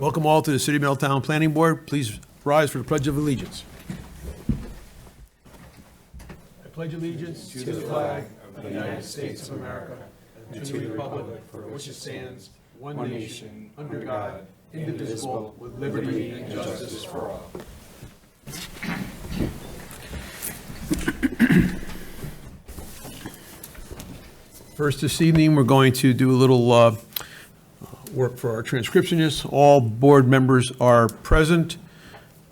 Welcome all to the City of Middletown Planning Board. Please rise for the Pledge of Allegiance. I pledge allegiance to the flag of the United States of America and to the republic for which it stands, one nation, under God, indivisible, with liberty and justice for all. First this evening, we're going to do a little work for our transcriptionists. All board members are present.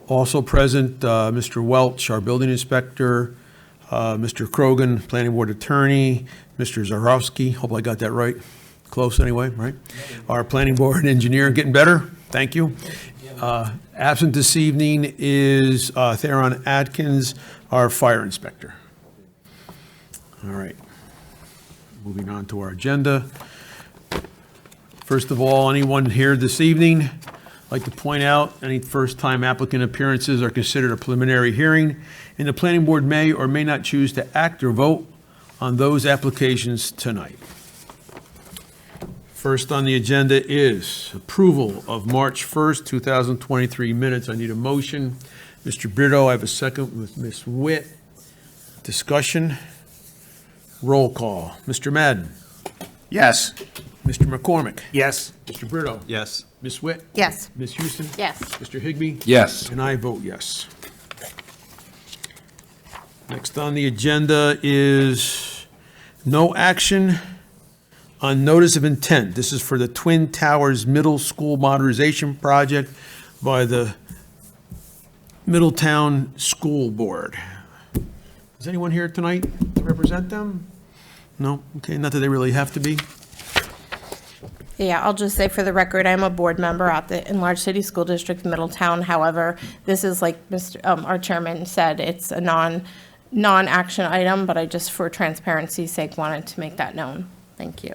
Also present, Mr. Welch, our building inspector, Mr. Krogan, planning board attorney, Mr. Zarowski, hope I got that right. Close anyway, right? Our planning board engineer, getting better, thank you. Absent this evening is Theron Atkins, our fire inspector. All right, moving on to our agenda. First of all, anyone here this evening, I'd like to point out any first-time applicant appearances are considered a preliminary hearing, and the planning board may or may not choose to act or vote on those applications tonight. First on the agenda is approval of March 1st, 2023 minutes. I need a motion. Mr. Brito, I have a second with Ms. Witt. Discussion. Roll call. Mr. Madden. Yes. Mr. McCormick. Yes. Mr. Brito. Yes. Ms. Witt. Yes. Ms. Houston. Yes. Mr. Higbee. Yes. And I vote yes. Next on the agenda is no action on notice of intent. This is for the Twin Towers Middle School Modernization Project by the Middletown School Board. Is anyone here tonight to represent them? No? Okay, not that they really have to be. Yeah, I'll just say for the record, I'm a board member at the Enlarged City School District of Middletown. However, this is like our chairman said, it's a non-action item, but I just, for transparency's sake, wanted to make that known. Thank you.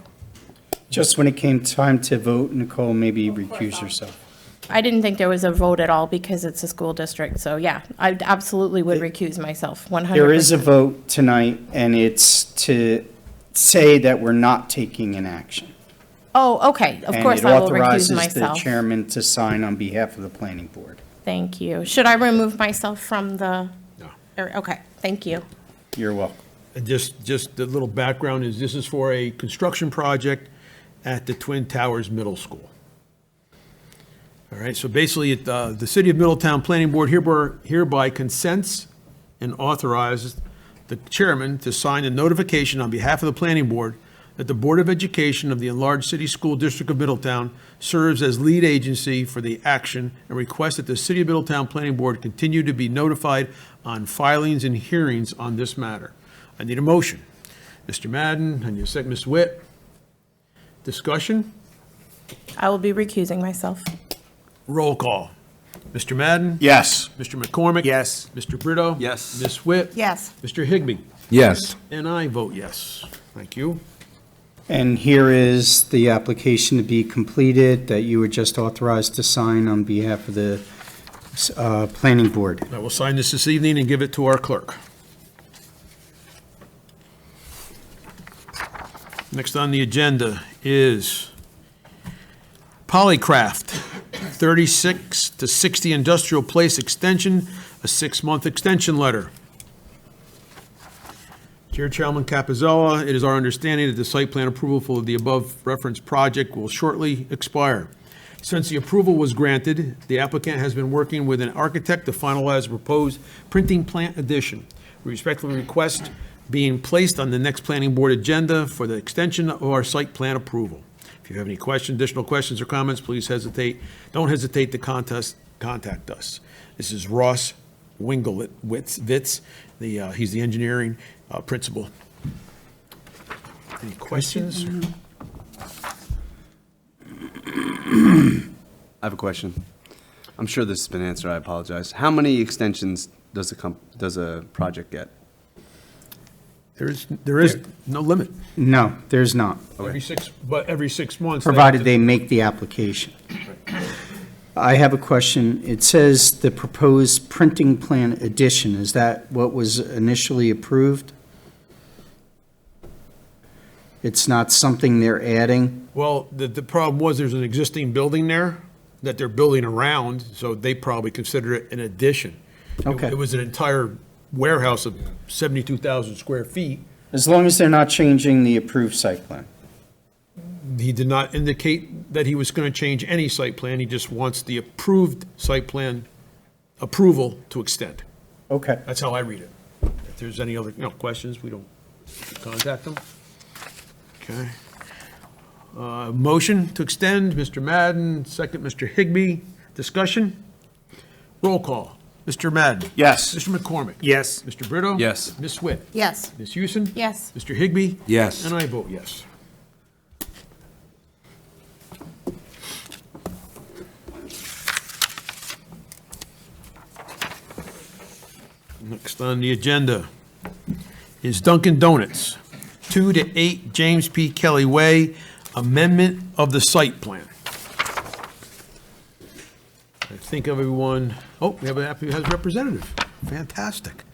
Just when it came time to vote, Nicole, maybe recuse yourself. I didn't think there was a vote at all because it's a school district. So yeah, I absolutely would recuse myself, 100%. There is a vote tonight, and it's to say that we're not taking an action. Oh, okay. Of course, I will recuse And it authorizes the myself. chairman to sign on behalf of the planning board. Thank you. Should I remove myself from the? No. Okay, thank you. You're welcome. And just a little background is this is for a construction project at the Twin Towers Middle School. All right, so basically, the City of Middletown Planning Board hereby consents and authorizes the chairman to sign a notification on behalf of the planning board that the Board of Education of the Enlarged City School District of Middletown serves as lead agency for the action and requests that the City of Middletown Planning Board continue to be notified on filings and hearings on this matter. I need a motion. Mr. Madden, and your second, Ms. Witt. Discussion? I will be recusing myself. Roll call. Mr. Madden? Yes. Mr. McCormick? Yes. Mr. Brito? Yes. Ms. Witt? Yes. Mr. Higbee? Yes. And I vote yes. Thank you. And here is the application to be completed that you were just authorized to sign on behalf of the planning board. I will sign this evening and give it to our clerk. Next on the agenda is Polycraft, 36 to 60 Industrial Place Extension, a 6-month extension letter. Dear Chairman Capizella, it is our understanding that the site plan approval for the above referenced project will shortly expire. Since the approval was granted, the applicant has been working with an architect to finalize a proposed printing plant addition. We respectfully request being placed on the next planning board agenda for the extension of our site plan approval. If you have any questions, additional questions or comments, please don't hesitate to contact us. This is Ross Winglewitz, he's the engineering principal. Any questions? I have a question. I'm sure this has been answered. I apologize. How many extensions does a project get? There is no limit. No, there's not, Every 6 months. provided they make the application. I have a question. It says the proposed printing plant addition. Is that what was initially approved? It's not something they're adding? Well, the problem was there's an existing building there that they're building around, so they probably consider it an addition. Okay. It was an entire warehouse of 72,000 square feet. As long as they're not changing the approved site plan. He did not indicate that he was going to change any site plan. He just wants the approved site plan approval to extend. Okay. That's how I read it. If there's any other, questions, we don't contact them. Okay. Motion to extend, Mr. Madden, second, Mr. Higbee. Discussion? Roll call. Mr. Madden? Yes. Mr. McCormick? Yes. Mr. Brito? Yes. Ms. Witt? Yes. Ms. Houston? Yes. Mr. Higbee? Yes. And I vote yes. Next on the agenda is Dunkin' Donuts, 2 to 8 James P. Kelly Way, amendment of the site plan. I think everyone, we have a representative. Fantastic.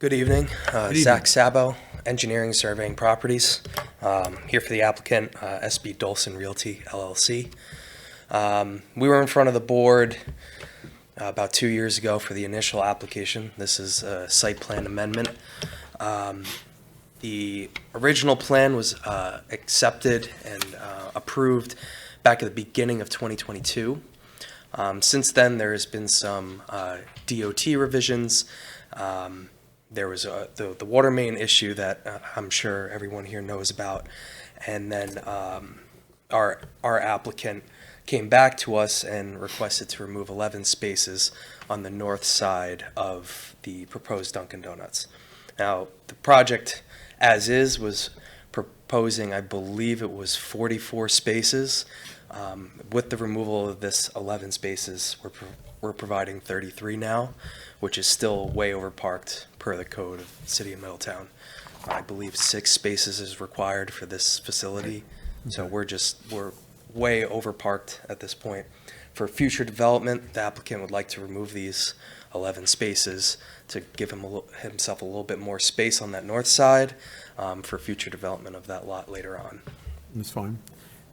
Good evening. evening. Zach Sabo, Engineering Surveying Properties. Here for the applicant, SB Dolson Realty LLC. We were in front of the board about 2 years ago for the initial application. This is a site plan amendment. The original plan was accepted and approved back at the beginning of 2022. Since then, there has been some DOT revisions. There was the water main issue that I'm sure everyone here knows about. And then our applicant came back to us and requested to remove 11 spaces on the north side of the proposed Dunkin' Donuts. Now, the project as is was proposing, I believe it was 44 spaces. With the removal of this 11 spaces, we're providing 33 now, which is still way overparked per the code of the City of Middletown. I believe 6 spaces is required for this facility, so we're way overparked at this point. For future development, the applicant would like to remove these 11 spaces to give himself a little bit more space on that north side for future development of that lot later on. That's fine.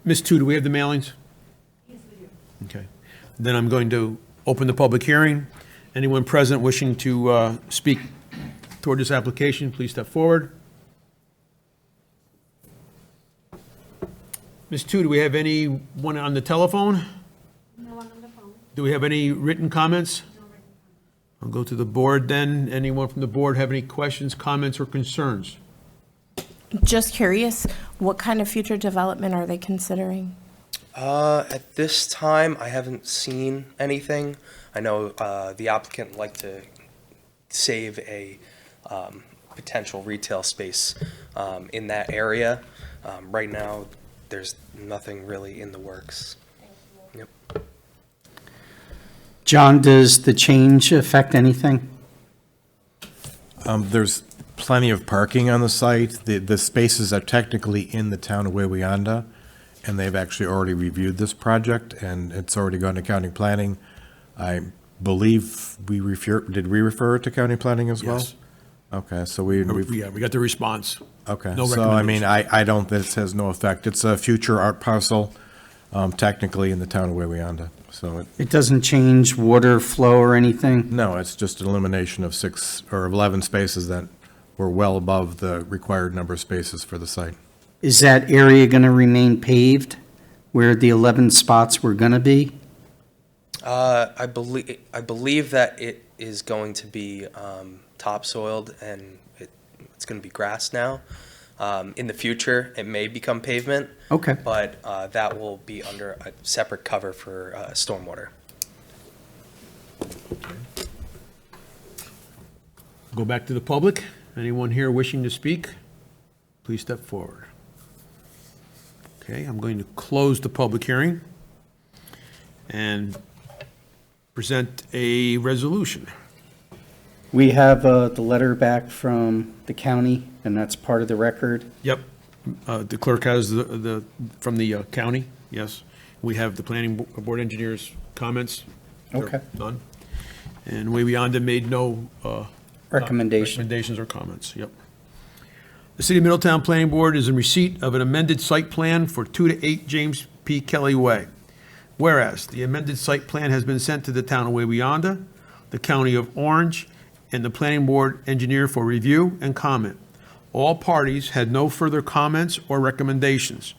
Ms. Tu, do we have the mailings? Yes, we do. Okay. Then I'm going to open the public hearing. Anyone present wishing to speak toward this application, please step forward. Ms. Tu, do we have anyone on the telephone? No one on the phone. Do we have any written comments? I'll go to the board then. Anyone from the board have any questions, comments, or concerns? Just curious, what kind of future development are they considering? At this time, I haven't seen anything. I know the applicant would like to save a potential retail space in that area. Right now, there's nothing really in the works. Yep. John, does the change affect anything? There's plenty of parking on the site. The spaces are technically in the town of Wawayanda, and they've actually already reviewed this project, and it's already gone to county planning. I believe did we refer it to county planning as well? Yes. Okay, so we've, Yeah, we got the response. okay. No So, I mean, recommendation. I don't, this has no effect. It's a future art parcel, technically in the town of Wawayanda. So, It doesn't change water flow or anything? no, it's just an elimination of 6 or 11 spaces that were well above the required number of spaces for the site. Is that area going to remain paved where the 11 spots were going to be? I believe that it is going to be topsoiled and it's going to be grass now. In the future, it may become pavement, Okay. but that will be under a separate cover for stormwater. Go back to the public. Anyone here wishing to speak, please step forward. Okay, I'm going to close the public hearing and present a resolution. We have the letter back from the county, and that's part of the record. Yep, the clerk has from the county, yes. We have the planning board engineer's comments Okay. None? And Way Beyond made no Recommendation. recommendations or comments, yep. The City of Middletown Planning Board is in receipt of an amended site plan for 2 to 8 James P. Kelly Way. Whereas the amended site plan has been sent to the town of Wayweonda, the county of Orange, and the planning board engineer for review and comment. All parties had no further comments or recommendations.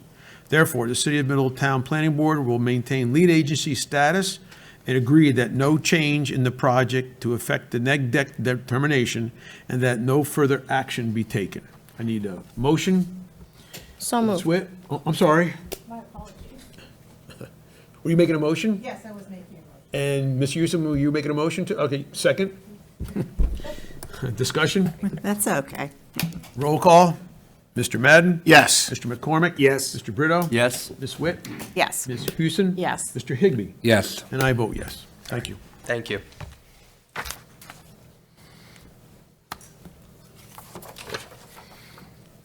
Therefore, the City of Middletown Planning Board will maintain lead agency status and agree that no change in the project to affect the neg deck determination and that no further action be taken. I need a motion. So moved. Swit, oh, I'm sorry. My apologies. Were you making a motion? Yes, I was making a motion. And Ms. Houston, were you making a motion to, okay, second? Discussion? That's okay. Roll call. Mr. Madden? Yes. Mr. McCormick? Yes. Mr. Brito? Yes. Ms. Witt? Yes. Ms. Houston? Yes. Mr. Higbee? Yes. And I vote yes. Thank you. Thank you.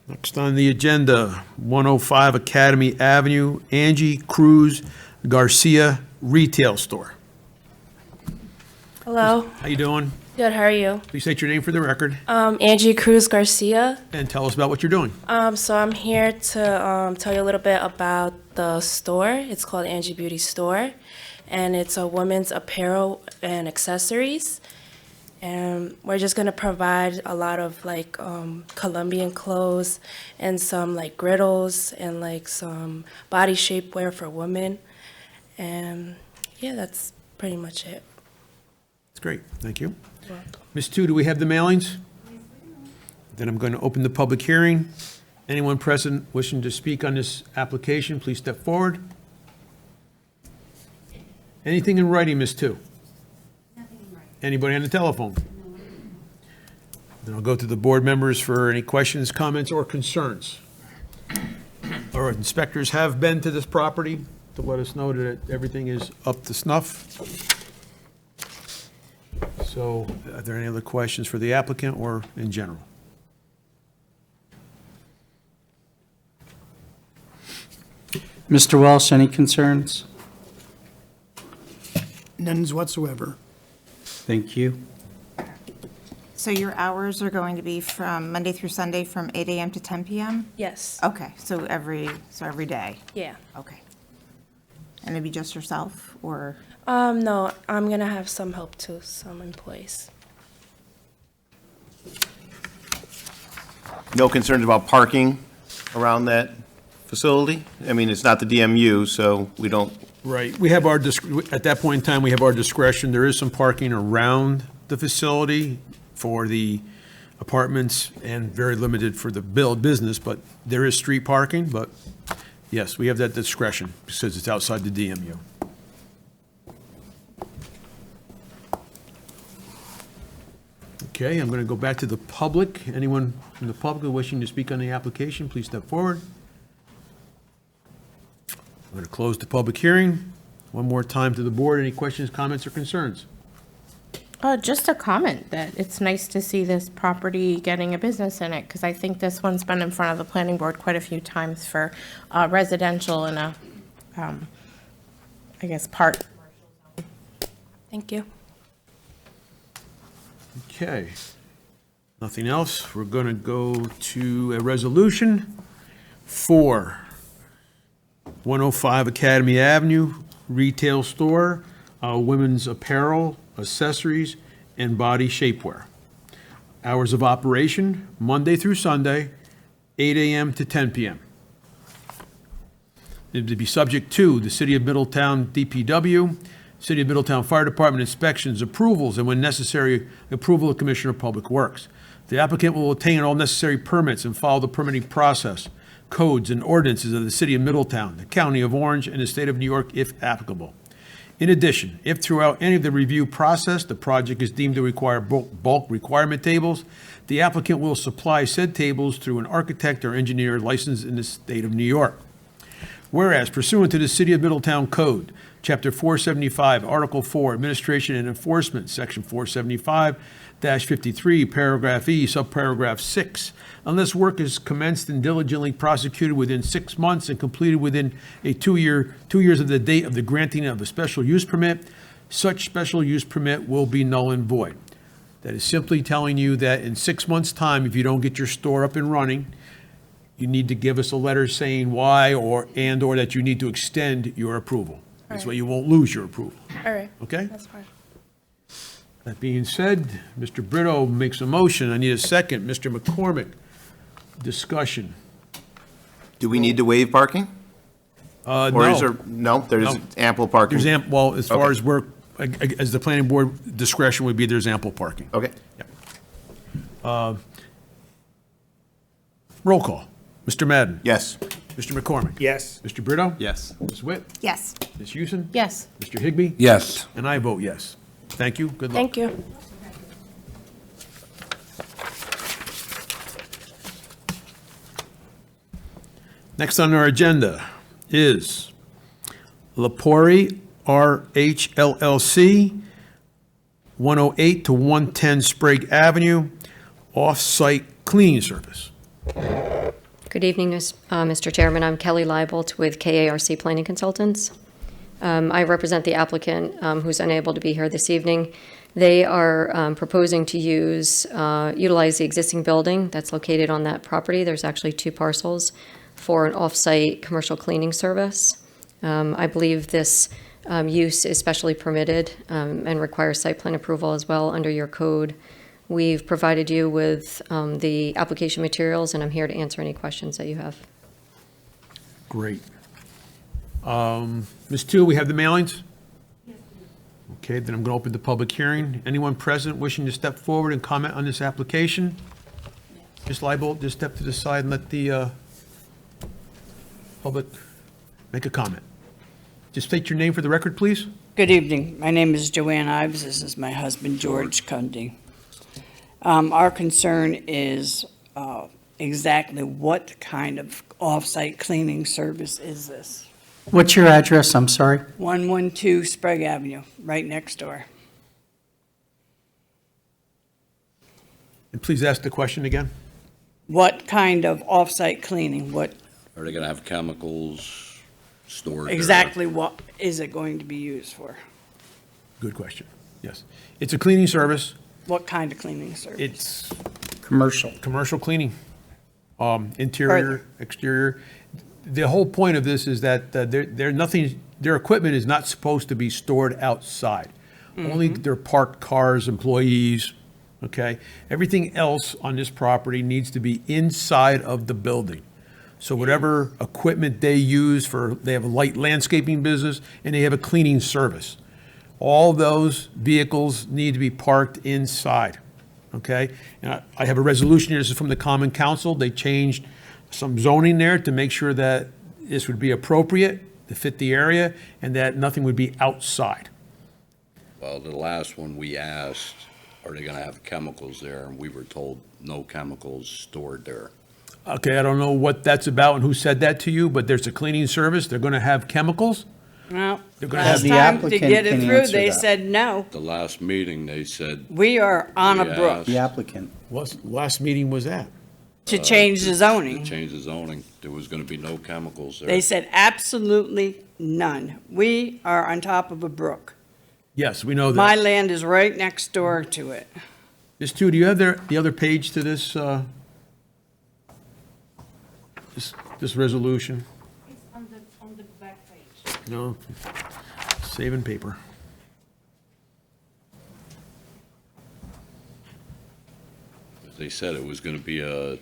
Next on the agenda, 105 Academy Avenue, Angie Cruz Garcia Retail Store. Hello, How you doing? good. How are you? Please state your name for the record Angie Cruz Garcia. and tell us about what you're doing. So I'm here to tell you a little bit about the store. It's called Angie Beauty Store, and it's a women's apparel and accessories. And we're just gonna provide a lot of like Colombian clothes and some like griddles and like some body shapewear for women. And yeah, that's pretty much it. That's great. Thank you. Ms. Tu, do we have the mailings? Then I'm going to open the public hearing. Anyone present wishing to speak on this application, please step forward. Anything in writing, Ms. Tu? Anybody on the telephone? Then I'll go to the board members for any questions, comments, or concerns. Our inspectors have been to this property to let us know that everything is up to snuff. So are there any other questions for the applicant or in general? Mr. Welsh, any concerns? None whatsoever. Thank you. So your hours are going to be from Monday through Sunday from 8 a.m. to 10 p.m.? Yes. Okay, so every day? Yeah. Okay. And it'd be just yourself, or? No, I'm gonna have some help too, some employees. No concerns about parking around that facility? I mean, it's not the DMU, so we don't, Right, we have our, at that point in time, we have our discretion. There is some parking around the facility for the apartments and very limited for the business, but there is street parking, but yes, we have that discretion because it's outside the DMU. Okay, I'm going to go back to the public. Anyone from the public wishing to speak on the application, please step forward. I'm going to close the public hearing. One more time to the board. Any questions, comments, or concerns? Just a comment that it's nice to see this property getting a business in it, because I think this one's been in front of the planning board quite a few times for residential and a, I guess, part. Thank you. Okay. Nothing else. We're going to go to a resolution for 105 Academy Avenue Retail Store, women's apparel, accessories, and body shapewear. Hours of operation, Monday through Sunday, 8 a.m. to 10 p.m. It would be subject to the City of Middletown DPW, City of Middletown Fire Department inspections, approvals, and when necessary, approval of Commissioner of Public Works. The applicant will obtain all necessary permits and follow the permitting process, codes, and ordinances of the City of Middletown, the County of Orange, and the State of New York, if applicable. In addition, if throughout any of the review process, the project is deemed to require bulk requirement tables, the applicant will supply said tables through an architect or engineer licensed in the State of New York. Whereas pursuant to the City of Middletown Code, Chapter 475, Article 4, Administration and Enforcement, Section 475-53, Paragraph E, Subparagraph 6, unless work is commenced and diligently prosecuted within 6 months and completed within 2 years of the date of the granting of a special use permit, such special use permit will be null and void. That is simply telling you that in 6 months' time, if you don't get your store up and running, you need to give us a letter saying why or that you need to extend your approval. This way you won't lose your approval, All right, okay? that's fine. That being said, Mr. Brito makes a motion. I need a second. Mr. McCormick, discussion. Do we need to waive parking? Or is No. there, no, there's No. ample parking? There's well, as far Okay. as as the planning board discretion would be, there's ample parking. Okay. Roll call. Mr. Madden? Yes. Mr. McCormick? Yes. Mr. Brito? Yes. Ms. Witt? Yes. Ms. Houston? Yes. Mr. Higbee? Yes. And I vote yes. Thank you. Good luck. Thank you. Next on our agenda is Lepori RH LLC, 108 to 110 Sprague Avenue, off-site cleaning service. Good evening, Mr. Chairman. I'm Kelly Leibolt with KARC Planning Consultants. I represent the applicant who's unable to be here this evening. They are proposing to utilize the existing building that's located on that property. There's actually 2 parcels for an off-site commercial cleaning service. I believe this use is specially permitted and requires site plan approval as well under your code. We've provided you with the application materials, and I'm here to answer any questions that you have. Great. Ms. Tu, we have the mailings? Okay, then I'm going to open the public hearing. Anyone present wishing to step forward and comment on this application? Ms. Leibolt, just step to the side and let the public make a comment. Just state your name for the record, please. Good evening. My name is Joanne Ives. This is my husband, George Cundy. Our concern is exactly what kind of off-site cleaning service is this? What's your address? I'm sorry. 112 Sprague Avenue, right next door. And please ask the question again. What kind of off-site cleaning? What, Are they gonna have chemicals stored there? exactly what is it going to be used for? Good question. Yes. It's a cleaning service. What kind of cleaning service? It's Commercial. commercial cleaning, interior, exterior. The whole point of this is that their equipment is not supposed to be stored outside. Only their parked cars, employees, okay? Everything else on this property needs to be inside of the building. So whatever equipment they use they have a light landscaping business and they have a cleaning service. All those vehicles need to be parked inside, okay? And I have a resolution here, this is from the Common Council. They changed some zoning there to make sure that this would be appropriate to fit the area and that nothing would be outside. Well, the last one we asked, are they gonna have chemicals there? And we were told no chemicals stored there. Okay, I don't know what that's about and who said that to you, but there's a cleaning service. They're going to have chemicals. Well, They're gonna last have the time to applicant get it can through, answer they that. said no. The last meeting, they said We are on a We brook asked. The applicant. What last meeting was that? to change the to zoning. change the zoning, there was gonna be no chemicals there. They said absolutely none. We are on top of a brook. Yes, we know My that. land is right next door to it. Ms. Tu, do you have the other page to this, this resolution? It's on the back page. No, saving paper. They said it was gonna be a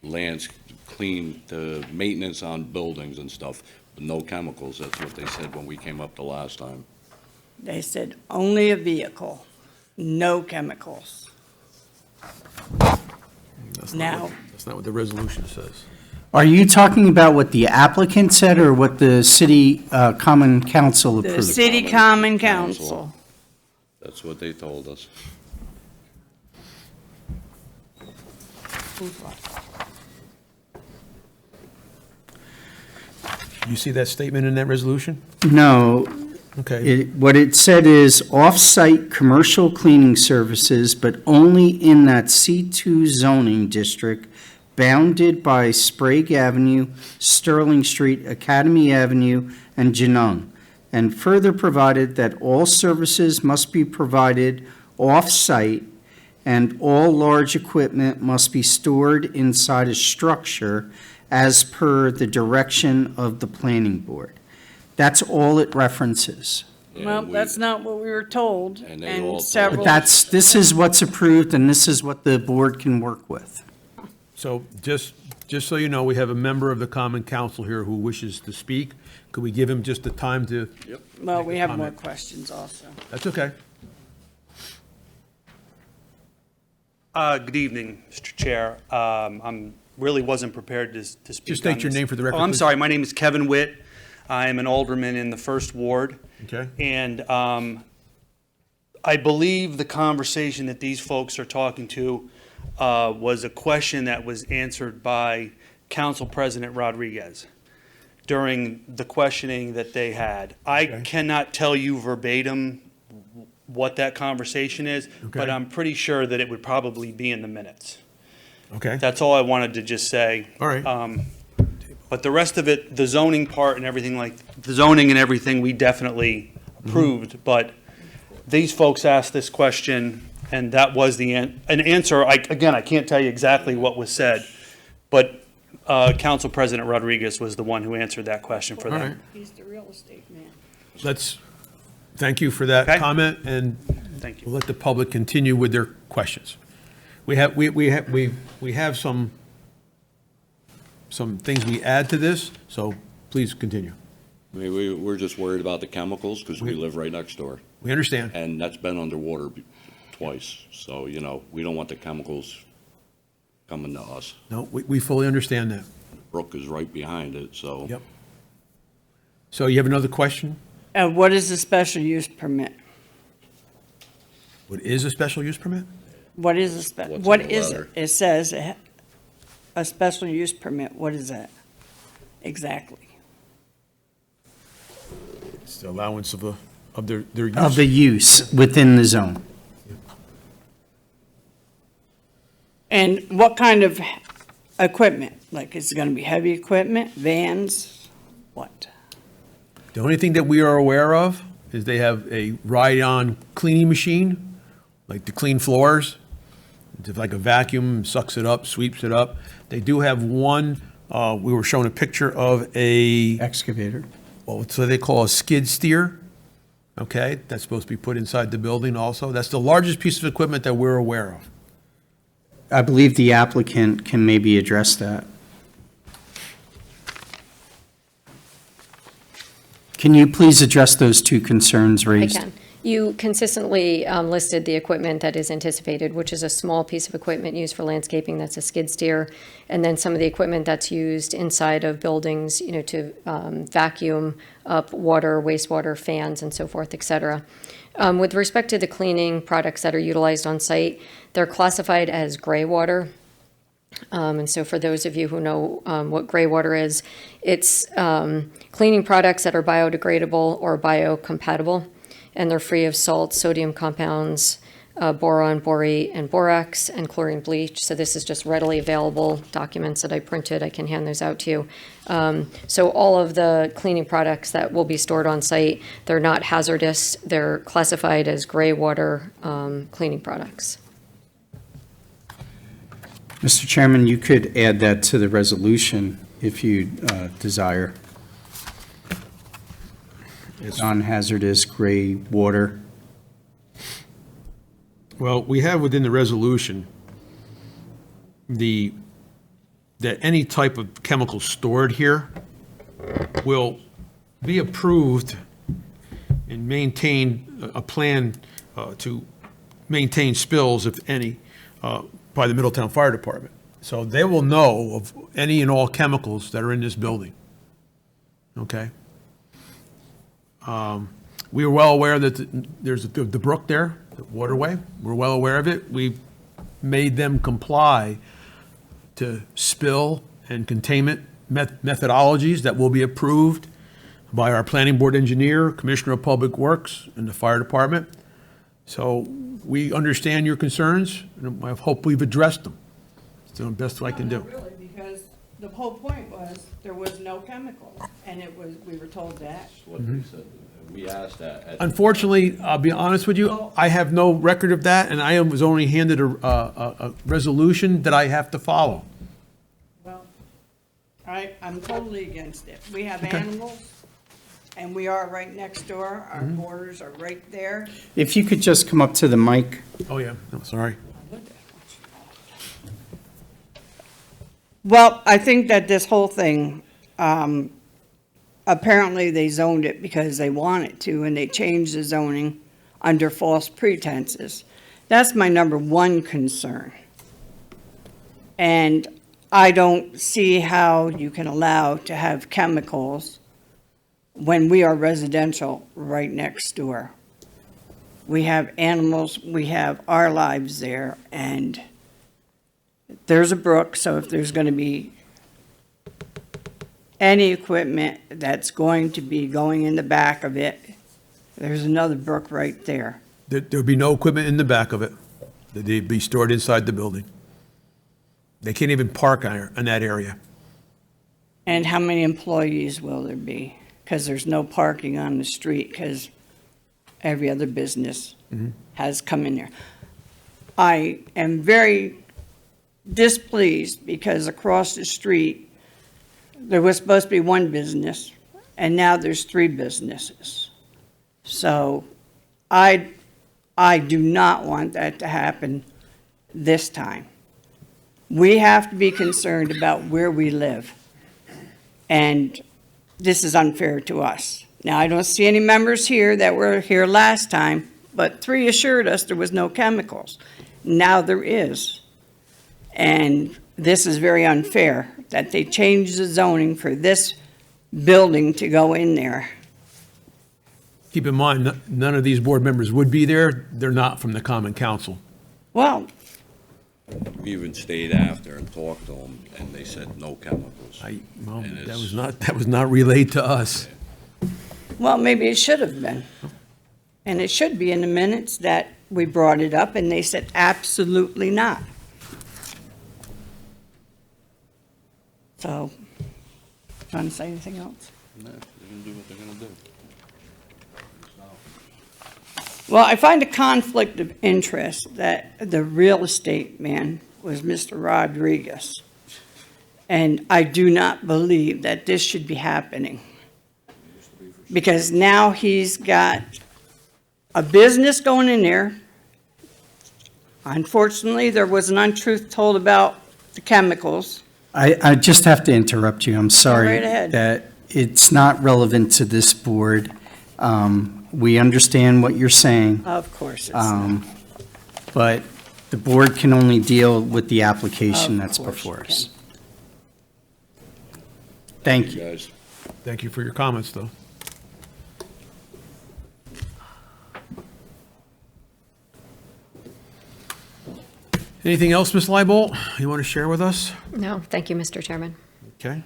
the maintenance on buildings and stuff, but no chemicals. That's what they said when we came up the last time. They said only a vehicle, no chemicals. That's not Now- what- That's not what the resolution says. Are you talking about what the applicant said or what the city common council The approved? city common council. That's what they told us. You see that statement in that resolution? No, Okay, what it said is off-site commercial cleaning services, but only in that C2 zoning district bounded by Sprague Avenue, Sterling Street, Academy Avenue, and Genung, and further provided that all services must be provided off-site and all large equipment must be stored inside a structure as per the direction of the planning board. That's all it references. Well, that's not what we were told, And they all and told several. But this is what's approved, and this is what the board can work with. So just so you know, we have a member of the Common Council here who wishes to speak. Could we give him just the time to? Well, we have more comment. questions also. That's okay. Good evening, Mr. Chair. I'm really wasn't prepared to speak. Just state on your this. name for the record, Oh, I'm please. sorry. My name is Kevin Witt. I am an alderman in the First Ward. Okay. And I believe the conversation that these folks are talking to was a question that was answered by Council President Rodriguez during the questioning that they had. I cannot tell you verbatim what that conversation is, but Okay. I'm pretty sure that it would probably be in the minutes. Okay. That's all I wanted to just say. All right. But the rest of it, the zoning part and everything the zoning and everything, we definitely approved. But these folks asked this question, and that was an answer. Again, I can't tell you exactly what was said, but Council President Rodriguez was the one who answered that question for All them. right. He's the real estate man. Thank you for that Okay. comment, and Thank you. we'll let the public continue with their questions. We have some things we add to this, so please continue. I mean, we're just worried about the chemicals because we live right next door. We understand. And that's been underwater twice. So, we don't want the chemicals coming to us. No, we fully understand that. Brook is right behind it, so. Yep. So you have another question? What is a special use permit? What is a special use permit? What is What's what in the is letter? it? It says a special use permit. What is that exactly? It's the allowance of their use. Of the use within the zone. And what kind of equipment? Like, is it going to be heavy equipment, vans, what? The only thing that we are aware of is they have a ride-on cleaning machine, like to clean floors. It's like a vacuum, sucks it up, sweeps it up. They do have one, we were shown a picture of a, Excavator. well, so they call a skid steer. Okay, that's supposed to be put inside the building also. That's the largest piece of equipment that we're aware of. I believe the applicant can maybe address that. Can you please address those two concerns I raised? can. You consistently listed the equipment that is anticipated, which is a small piece of equipment used for landscaping, that's a skid steer, and then some of the equipment that's used inside of buildings, to vacuum up water, wastewater, fans, and so forth, et cetera. With respect to the cleaning products that are utilized on site, they're classified as gray water. And so for those of you who know what gray water is, it's cleaning products that are biodegradable or biocompatible, and they're free of salt, sodium compounds, boron, borate, and borax, and chlorine bleach. So this is just readily available documents that I printed. I can hand those out to you. So all of the cleaning products that will be stored on site, they're not hazardous. They're classified as gray water cleaning products. Mr. Chairman, you could add that to the resolution if you desire. Non-hazardous gray water. Well, we have within the resolution that any type of chemical stored here will be approved and maintain a plan to maintain spills, if any, by the Middletown Fire Department. So they will know of any and all chemicals that are in this building. Okay? We are well aware that there's the brook there, the waterway. We're well aware of it. We've made them comply to spill and containment methodologies that will be approved by our planning board engineer, Commissioner of Public Works, and the fire department. So we understand your concerns, and I hope we've addressed them. It's the best I can do. Not really, because the whole point was there was no chemical, and we were told that. What they said, We asked that. Unfortunately, I'll be honest with you, I have no record of that, and I was only handed a resolution that I have to follow. Well, I'm totally against it. We have Okay. animals, and we are right next door. Our borders are right there. If you could just come up to the mic. Oh, yeah, I'm sorry. Well, I think that this whole thing, apparently they zoned it because they wanted to, and they changed the zoning under false pretenses. That's my number one concern. And I don't see how you can allow to have chemicals when we are residential right next door. We have animals, we have our lives there, and there's a brook, so if there's going to be any equipment that's going to be going in the back of it, there's another brook right there. There'd be no equipment in the back of it. They'd be stored inside the building. They can't even park in that area. And how many employees will there be? Because there's no parking on the street, because every other business has come in there. I am very displeased because across the street, there was supposed to be one business, and now there's 3 businesses. So I do not want that to happen this time. We have to be concerned about where we live, and this is unfair to us. Now, I don't see any members here that were here last time, but 3 assured us there was no chemicals. Now there is. And this is very unfair, that they changed the zoning for this building to go in there. Keep in mind, none of these board members would be there. They're not from the Common Council. Well, We even stayed after and talked to them, and they said no chemicals. Well, And that it's- was not relayed to us. well, maybe it should have been. And it should be in the minutes that we brought it up, and they said absolutely not. So, trying to say anything else? No, they're gonna do what they're gonna do. Well, I find a conflict of interest that the real estate man was Mr. Rodriguez. And I do not believe that this should be happening. Because now he's got a business going in there. Unfortunately, there was an untruth told about the chemicals. I just have to interrupt you. I'm sorry. right ahead. That it's not relevant to this board. We understand what you're saying, Of course it's not. but the board can only deal with the application Of that's course before you us. Thank you. Guys. Thank you for your comments, though. Anything else, Ms. Leibolt, you want to share with us? No, thank you, Mr. Chairman. Okay.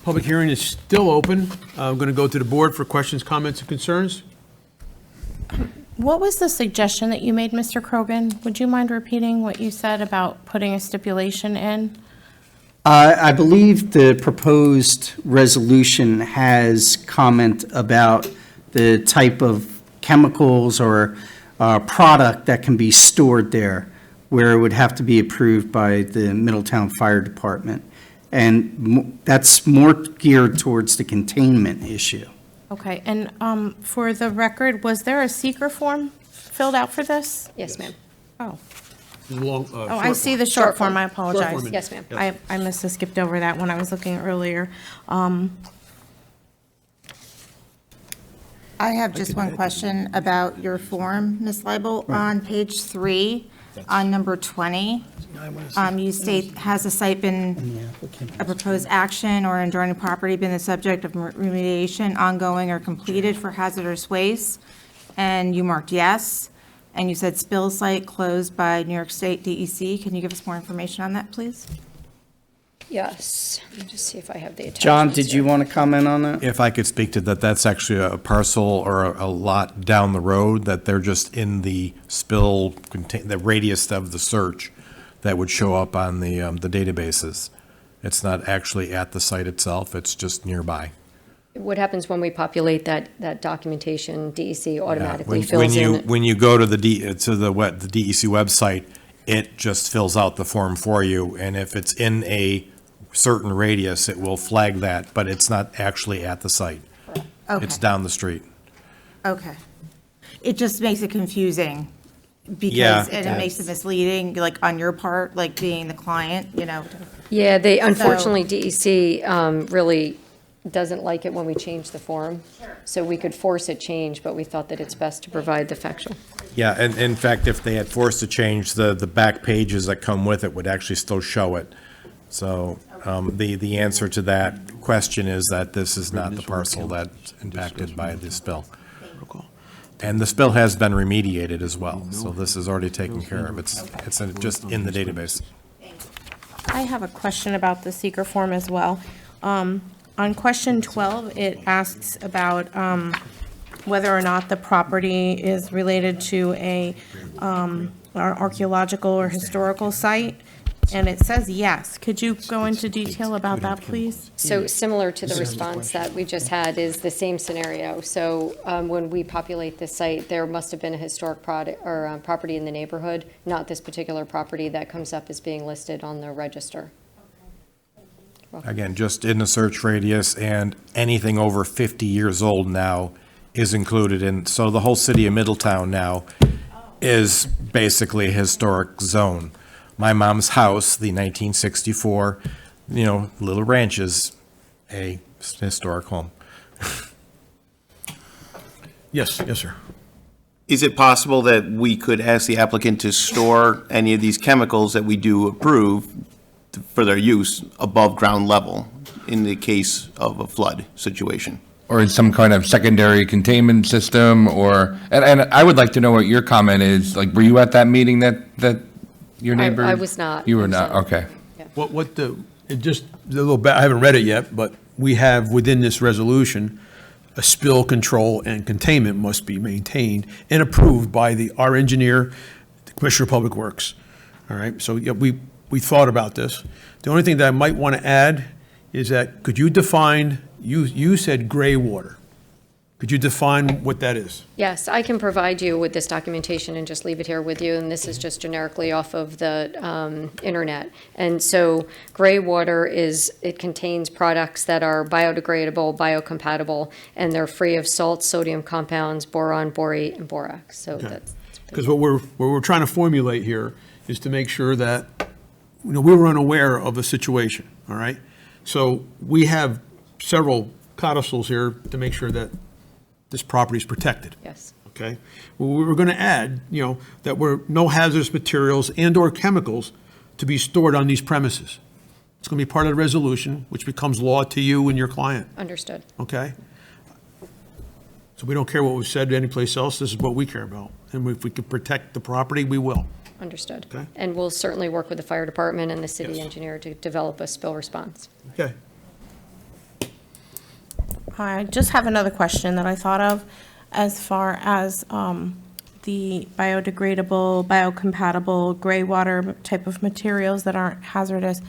Public hearing is still open. I'm going to go to the board for questions, comments, and concerns. What was the suggestion that you made, Mr. Krogan? Would you mind repeating what you said about putting a stipulation in? I believe the proposed resolution has comment about the type of chemicals or product that can be stored there, where it would have to be approved by the Middletown Fire Department. And that's more geared towards the containment issue. Okay, and for the record, was there a seeker form filled out for this? Yes, ma'am. Oh, Long, oh, I see the short form, I apologize. form. Yes, ma'am. I must have skipped over that when I was looking earlier. I have just one question about your form, Ms. Leibel. On page 3, on number 20, you state, has a site been, a proposed action or adjoining property been the subject of remediation, ongoing or completed for hazardous waste? And you marked yes. And you said spill site closed by New York State DEC. Can you give us more information on that, please? Yes, let me just see if I have the attachments. John, did you here. want to comment on that? If I could speak to that, that's actually a parcel or a lot down the road that they're just in the the radius of the search that would show up on the databases. It's not actually at the site itself, it's just nearby. What happens when we populate that documentation, DEC automatically When fills you, in? when you go to the the DEC website, it just fills out the form for you, and if it's in a certain radius, it will flag that, but it's not actually at the site. Okay, It's down the street. okay. It just makes it confusing Yeah. because, and it makes it misleading, like on your part, like being the client, you know? Yeah, unfortunately, DEC really doesn't like it when we change the form. So we could force a change, but we thought that it's best to provide the factual. Yeah, and in fact, if they had forced a change, the back pages that come with it would actually still show it. So the answer to that question is that this is not the parcel that's impacted by this spill. And the spill has been remediated as well, so this is already taken care of. It's just in the database. I have a question about the seeker form as well. On question 12, it asks about whether or not the property is related to an archaeological or historical site, and it says yes. Could you go into detail about that, please? So similar to the response that we just had is the same scenario. So when we populate this site, there must have been a historic property in the neighborhood, not this particular property that comes up as being listed on the register. Again, just in the search radius, and anything over 50 years old now is included in, so the whole city of Middletown now is basically a historic zone. My mom's house, the 1964, Little Ranch is a historic home. Yes, sir. Is it possible that we could ask the applicant to store any of these chemicals that we do approve for their use above ground level in the case of a flood situation? Or in some kind of secondary containment system, or, and I would like to know what your comment is, like, were you at that meeting that your neighbor? I was not. You were not, okay. I haven't read it yet, but we have within this resolution, a spill control and containment must be maintained and approved by our engineer, the Commissioner of Public Works. All right, so yeah, we thought about this. The only thing that I might want to add is that, could you define, you said gray water. Could you define what that is? Yes, I can provide you with this documentation and just leave it here with you, and this is just generically off of the internet. And so gray water it contains products that are biodegradable, biocompatible, and they're free of salt, sodium compounds, boron, borate, and borax. So that's. Because what we're trying to formulate here is to make sure that, we were unaware of a situation, all right? So we have several codicils here to make sure that this property is protected. Yes. Okay? Well, we were going to add, that no hazardous materials and/or chemicals to be stored on these premises. It's going to be part of the resolution, which becomes law to you and your client. Understood. Okay? So we don't care what was said anyplace else. This is what we care about. And if we can protect the property, we will. Understood. Okay. And we'll certainly work with the fire department and the city Yes. engineer to develop a spill response. Okay. I just have another question that I thought of as far as the biodegradable, biocompatible, gray water type of materials that aren't hazardous.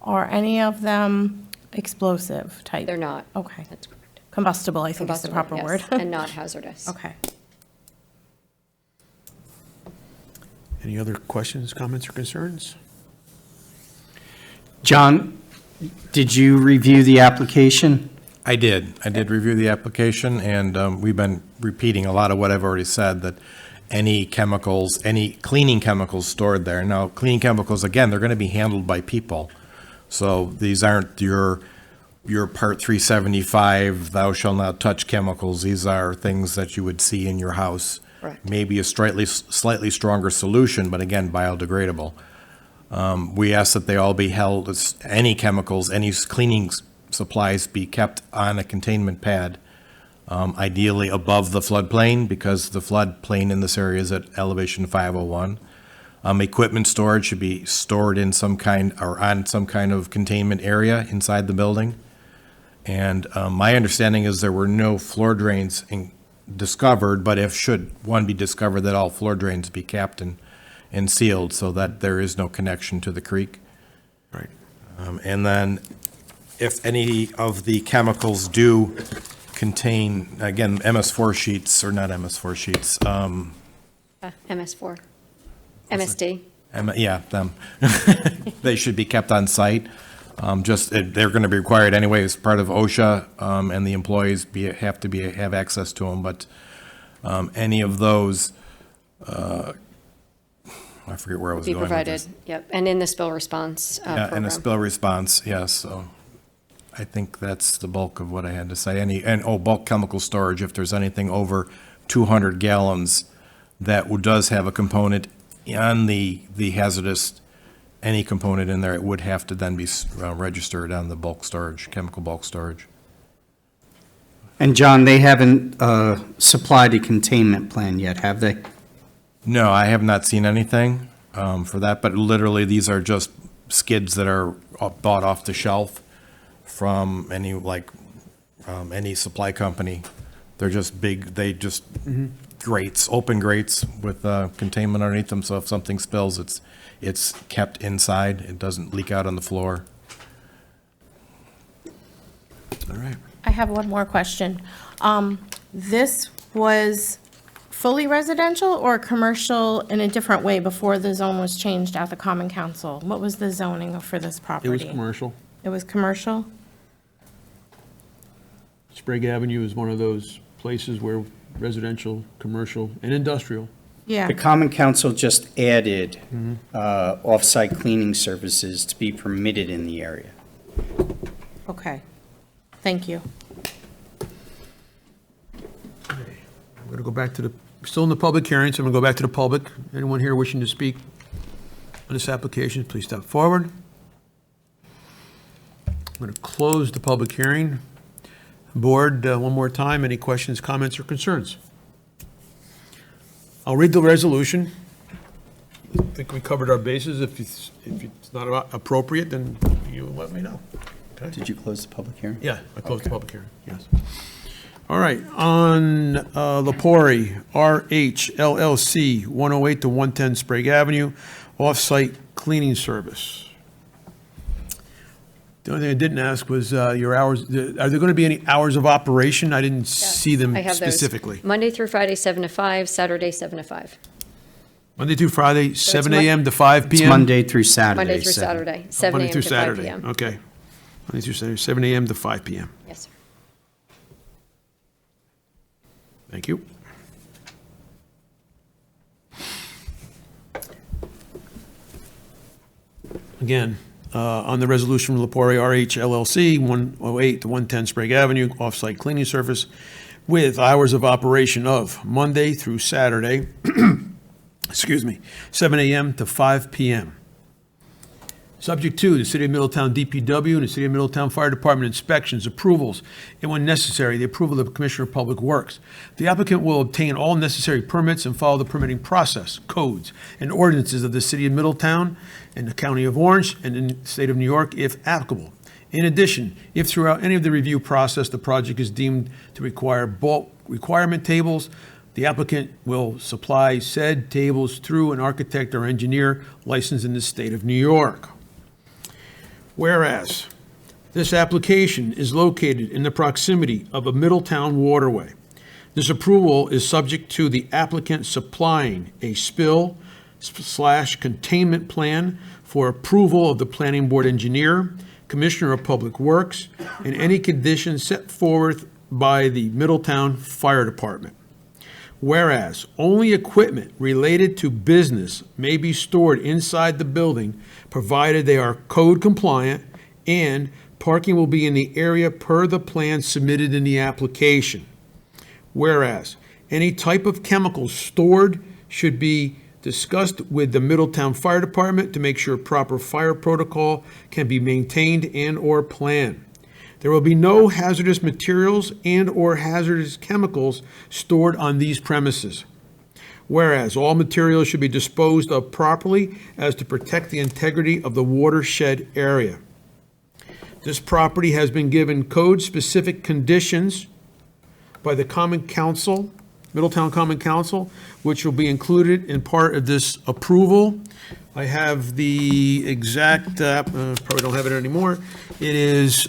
Are any of them explosive type? They're not. Okay. That's correct. Combustible, I think is the proper Yes, word. and not hazardous. Okay. Any other questions, comments, or concerns? John, did you review the application? I did review the application, and we've been repeating a lot of what I've already said, that any chemicals, any cleaning chemicals stored there. Now, cleaning chemicals, again, they're going to be handled by people. So these aren't your Part 375, thou shalt not touch chemicals. These are things that you would see in your house. Right. Maybe a slightly stronger solution, but again, biodegradable. We ask that they all be held, any chemicals, any cleaning supplies be kept on a containment pad, ideally above the floodplain, because the floodplain in this area is at elevation 501. Equipment storage should be stored in some kind, or on some kind of containment area inside the building. And my understanding is there were no floor drains discovered, but if should one be discovered, that all floor drains be capped and sealed so that there is no connection to the creek. Right. And then if any of the chemicals do contain, again, MS4 sheets, or not MS4 sheets, MS4, MSD. Yeah, them. They should be kept on site. They're going to be required anyway as part of OSHA, and the employees have access to them, but any of those, I forget where I was Be going with provided, this. yep, and in the spill response Yeah, and program. a spill response, yes, so I think that's the bulk of what I had to say. Bulk chemical storage, if there's anything over 200 gallons that does have a component on the hazardous, any component in there, it would have to then be registered on the bulk storage, chemical bulk storage. And John, they haven't supplied a containment plan yet, have they? No, I have not seen anything for that, but literally, these are just skids that are bought off the shelf from any supply company. They're just big, grates, open grates with containment underneath them, so if something spills, it's kept inside, it doesn't leak out on the floor. All right. I have one more question. This was fully residential or commercial in a different way before the zone was changed at the Common Council? What was the zoning for this property? It was commercial. It was commercial? Sprague Avenue is one of those places where residential, commercial, and industrial. Yeah. The Common Council just added off-site cleaning services to be permitted in the area. Okay. Thank you. I'm going to go back to still in the public hearing, so I'm going to go back to the public. Anyone here wishing to speak on this application, please step forward. I'm going to close the public hearing. Board, one more time, any questions, comments, or concerns? I'll read the resolution. I think we covered our bases. If it's not appropriate, then you let me know. Okay? Did you close the public hearing? Yeah, I closed the public hearing, yes. All right, on Lepori, RH LLC, 108 to 110 Sprague Avenue, off-site cleaning service. The only thing I didn't ask was your hours. Are there going to be any hours of operation? I didn't see them I have those. specifically. Monday through Friday, 7 to 5, Saturday, 7 to 5. Monday through Friday, 7 Mon- a.m. to 5 It's p.m.? Monday through Saturday. Monday through 7. Saturday, 7 Monday a.m. through to 5 Saturday. p.m. Okay. Monday through Saturday, 7 a.m. to 5 p.m. Yes, sir. Thank you. Again, on the resolution from Lepori RH LLC, 108 to 110 Sprague Avenue, off-site cleaning service with hours of operation of Monday through Saturday, 7 a.m. to 5 p.m. Subject to the City of Middletown DPW and the City of Middletown Fire Department inspections, approvals, and when necessary, the approval of the Commissioner of Public Works. The applicant will obtain all necessary permits and follow the permitting process, codes, and ordinances of the City of Middletown and the County of Orange and in the State of New York, if applicable. In addition, if throughout any of the review process, the project is deemed to require bulk requirement tables, the applicant will supply said tables through an architect or engineer licensed in the State of New York. Whereas, this application is located in the proximity of a Middletown waterway. This approval is subject to the applicant supplying a spill/containment plan for approval of the planning board engineer, Commissioner of Public Works, and any conditions set forth by the Middletown Fire Department. Whereas, only equipment related to business may be stored inside the building, provided they are code compliant, and parking will be in the area per the plan submitted in the application. Whereas, any type of chemicals stored should be discussed with the Middletown Fire Department to make sure proper fire protocol can be maintained and/or planned. There will be no hazardous materials and/or hazardous chemicals stored on these premises. Whereas all materials should be disposed of properly as to protect the integrity of the watershed area. This property has been given code-specific conditions by the Common Council, Middletown Common Council, which will be included in part of this approval. I have the exact, probably don't have it anymore. It is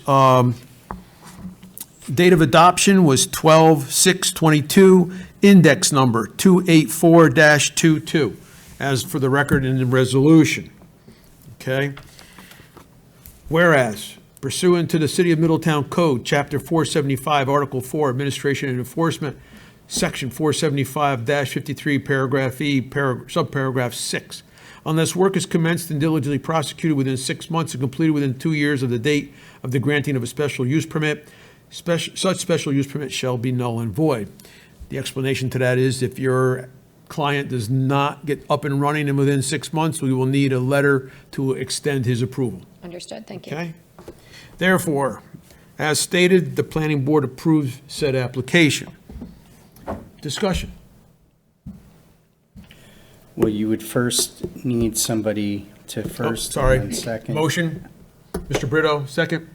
Date of adoption was 12/6/22, index number 284-22, as for the record in the resolution. Okay? Whereas pursuant to the City of Middletown Code, Chapter 475, Article 4, Administration and Enforcement, Section 475-53, Paragraph E, Subparagraph 6, unless work is commenced and diligently prosecuted within 6 months and completed within 2 years of the date of the granting of a special use permit, such special use permit shall be null and void. The explanation to that is if your client does not get up and running and within 6 months, we will need a letter to extend his approval. Understood, thank you. Okay? Therefore, as stated, the planning board approves said application. Discussion. Well, you would first need somebody to first Sorry. and then second. Motion, Mr. Brito, second.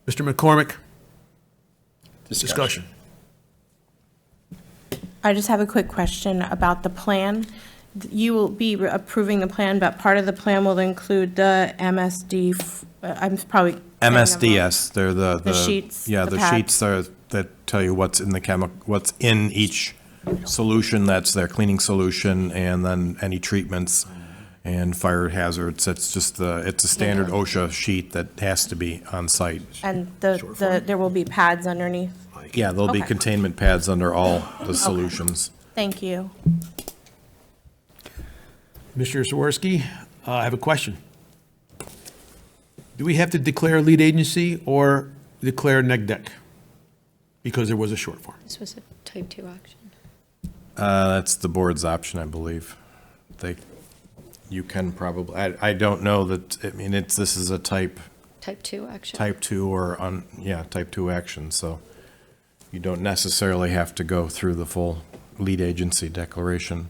Mr. McCormick, discussion. I just have a quick question about the plan. You will be approving the plan, but part of the plan will include the MSD, I'm probably. saying them wrong. MSDS, they're the. sheets, Yeah, the the pads. sheets are, that tell you what's in the what's in each solution, that's their cleaning solution, and then any treatments and fire hazards. It's just it's a standard OSHA sheet that has to be on site. And there will be pads underneath? Yeah, there'll be Okay. containment pads under all the solutions. Thank you. Mr. Sawarski, I have a question. Do we have to declare lead agency or declare neg deck? Because there was a short form. This was a type 2 action. That's the board's option, I believe. You can probably, I don't know that, I mean, this is a type 2 action. type 2 or type 2 action, so you don't necessarily have to go through the full lead agency declaration.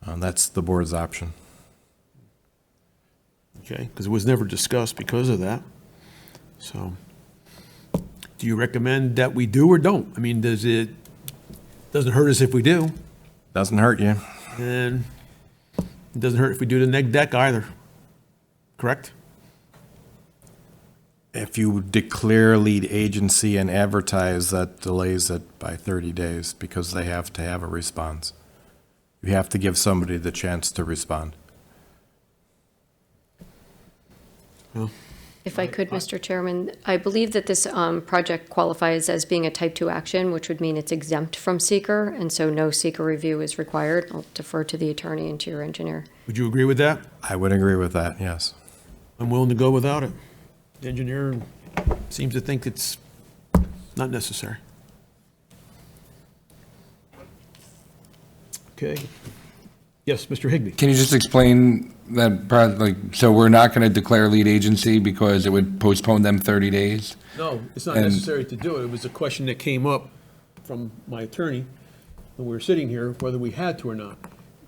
That's the board's option. Okay, because it was never discussed because of that. So, do you recommend that we do or don't? I mean, doesn't hurt us if we do, Doesn't hurt you. and it doesn't hurt if we do the neg deck either, correct? If you declare lead agency and advertise, that delays it by 30 days because they have to have a response. You have to give somebody the chance to respond. If I could, Mr. Chairman, I believe that this project qualifies as being a type 2 action, which would mean it's exempt from seeker, and so no seeker review is required. I'll defer to the attorney and to your engineer. Would you agree with that? I would agree with that, yes. I'm willing to go without it. The engineer seems to think it's not necessary. Okay. Yes, Mr. Higbee. Can you just explain that, so we're not going to declare lead agency because it would postpone them 30 days? No, it's not And- necessary to do it. It was a question that came up from my attorney when we were sitting here, whether we had to or not.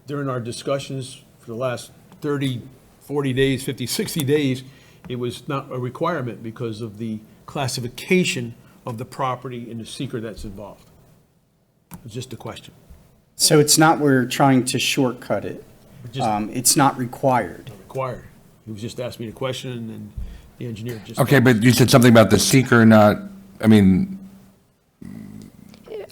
During our discussions for the last 30, 40 days, 50, 60 days, it was not a requirement because of the classification of the property and the seeker that's involved. It's just a question. So it's not we're trying to shortcut it. Just It's not required. required. He was just asking me a question and then the engineer just. Okay, but you said something about the seeker not, I mean,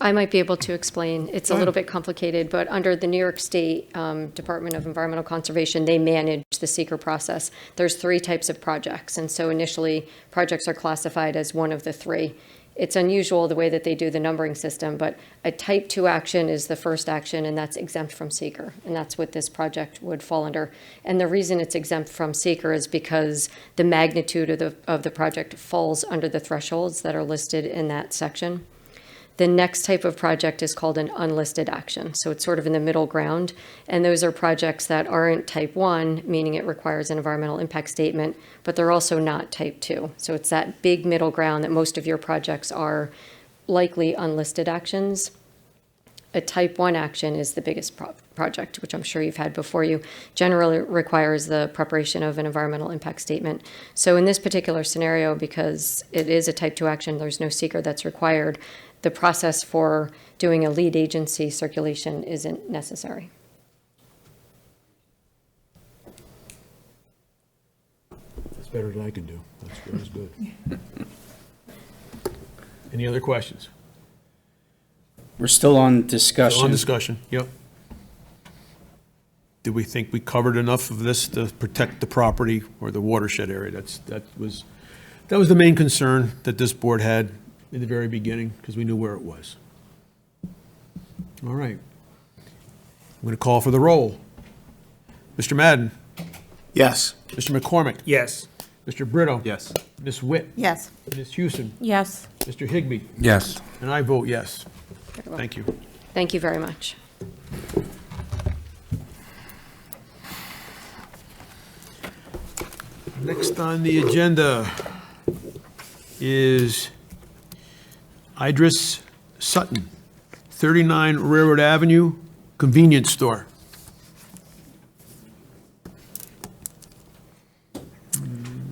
I might be able to explain. It's a little bit complicated, but under the New York State Department of Environmental Conservation, they manage the seeker process. There's 3 types of projects, and so initially, projects are classified as one of the 3. It's unusual the way that they do the numbering system, but a type 2 action is the first action, and that's exempt from seeker, and that's what this project would fall under. And the reason it's exempt from seeker is because the magnitude of the project falls under the thresholds that are listed in that section. The next type of project is called an unlisted action, so it's sort of in the middle ground, and those are projects that aren't type 1, meaning it requires an environmental impact statement, but they're also not type 2. So it's that big middle ground that most of your projects are likely unlisted actions. A type 1 action is the biggest project, which I'm sure you've had before you, generally requires the preparation of an environmental impact statement. So in this particular scenario, because it is a type 2 action, there's no seeker that's required, the process for doing a lead agency circulation isn't necessary. That's better than I can do. That's good. Any other questions? We're still on discussion. Still on discussion, yep. Did we think we covered enough of this to protect the property or the watershed area? That was the main concern that this board had in the very beginning, because we knew where it was. All right. I'm going to call for the roll. Mr. Madden? Yes. Mr. McCormick? Yes. Mr. Brito? Yes. Ms. Witt? Yes. Ms. Houston? Yes. Mr. Higbee? Yes. And I vote yes. Very well. Thank you. Thank you very much. Next on the agenda is Idris Sutton, 39 Railroad Avenue, convenience store.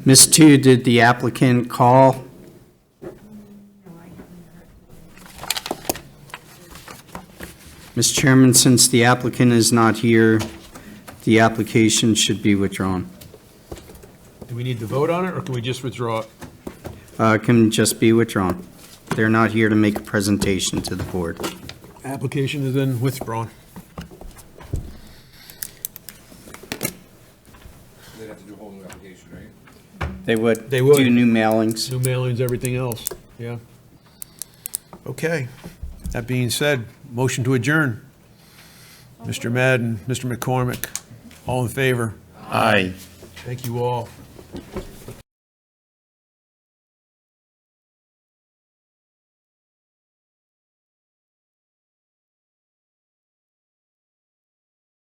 Ms. Tu, did the applicant call? Mr. Chairman, since the applicant is not here, the application should be withdrawn. Do we need to vote on it, or can we just withdraw it? Can just be withdrawn. They're not here to make a presentation to the board. Application is then withdrawn. They'd have to do a whole new application, right? They would. They would. Do new mailings. New mailings, everything else, yeah. Okay, that being said, motion to adjourn. Mr. Madden, Mr. McCormick, all in favor? Aye. Thank you all.